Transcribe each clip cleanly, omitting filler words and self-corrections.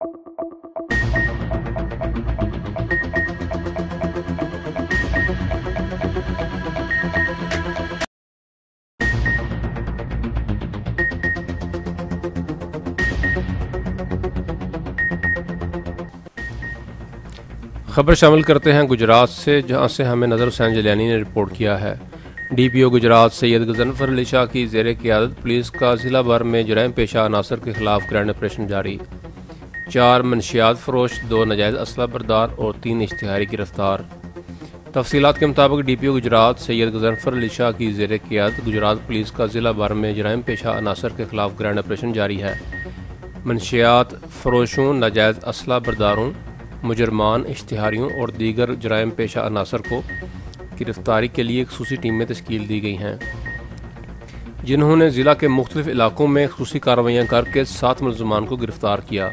खबर शामिल करते हैं गुजरात से, जहां से हमें नज़र हुसैन जलानी ने रिपोर्ट किया है। डीपीओ गुजरात सैयद गजनफर अली शाह की ज़ेर क़यादत पुलिस का ज़िला भर में जराइम पेशा अनासर के खिलाफ ग्रैंड ऑपरेशन जारी। 4 मनशियात फरोश, 2 नाजायज़ असला बरदार और 3 इश्तिहारी गिरफ्तार। तफसीलात के मुताबिक डीपीओ गुजरात सैयद गजनफर अली शाह की ज़ेर क़यादत गुजरात पुलिस का ज़िला भर में जराइम पेशा अनासर के खिलाफ ग्रैंड ऑपरेशन जारी है। मनशियात फरोशों, नाजायज़ असला बरदारों, मुजरमान, इश्तिहारियों और दीगर जराइम पेशा अनासर को गिरफ्तारी के लिए खसूसी टीमें तश्कील दी गई हैं, जिन्होंने ज़िला के मुख्तलिफ इलाकों में खसूसी कार्रवाइयाँ करके 7 मुलज़मान को गिरफ्तार किया।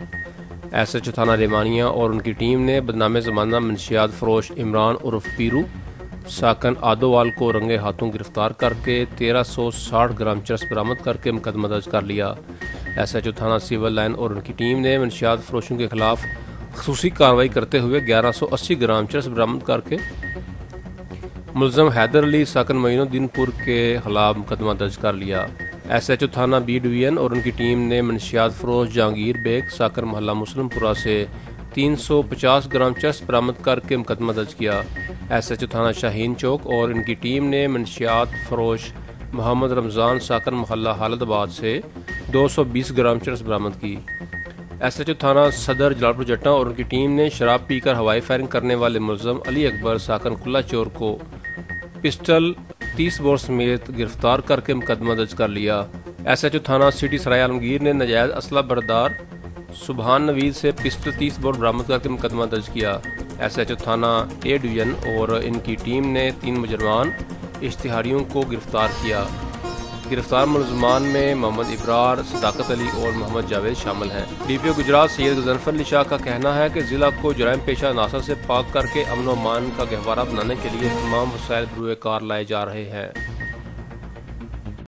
एसएचओ थाना रेमानिया और उनकी टीम ने बदनाम ज़माना मनशियात फरोश इमरान उर्फ पीरू साकन आदोवाल को रंगे हाथों गिरफ्तार करके 1360 ग्राम चरस बरामद करके मुकदमा दर्ज कर लिया। एसएचओ थाना सिविल लाइन और उनकी टीम ने मनशियात फरोशों के खिलाफ खसूसी कार्रवाई करते हुए 1180 ग्राम चरस बरामद करके मुलज़म हैदर अली साकन मोइनुद्दीनपुर के खिलाफ मुकदमा दर्ज कर लिया। एसएचओ थाना बी डिवीज़न और उनकी टीम ने मनशियात फरोश जहांगीर बेग साकर मोहल्ला मुस्लिमपुरा से 350 ग्राम चरस बरामद करके मुकदमा दर्ज किया। एसएचओ थाना शाहीन चौक और इनकी टीम ने मनशियात फरोश मोहम्मद रमज़ान साकर मोहल्ला हालदाबाद से 220 ग्राम चरस बरामद की। एसएचओ थाना सदर जलालपुर जट्टा और उनकी टीम ने शराब पीकर हवाई फायरिंग करने वाले मुलज़म अली अकबर साकन कुल्ला चोर को पिस्टल 30 बोर समेत गिरफ्तार करके मुकदमा दर्ज कर लिया। एसएचओ थाना सिटी सराय आलमगीर ने नाजायज़ असला बरदार सुबहान नवीद से पिस्टल 30 बोर बरामद करके मुकदमा दर्ज किया। एसएचओ थाना ए डिवीज़न और इनकी टीम ने 3 मुजरमान इश्तिहारियों को गिरफ्तार किया। गिरफ्तार मुलज़मान में मोहम्मद इब्रार, सदाकत अली और मोहम्मद जावेद शामिल हैं। डीपीओ गुजरात सैयद गजनफर अली शाह का कहना है कि ज़िला को जराइम पेशा अनासर से पाक करके अमन व अमान का गहवारा बनाने के लिए तमाम वसाइल बरूए कार लाए जा रहे हैं।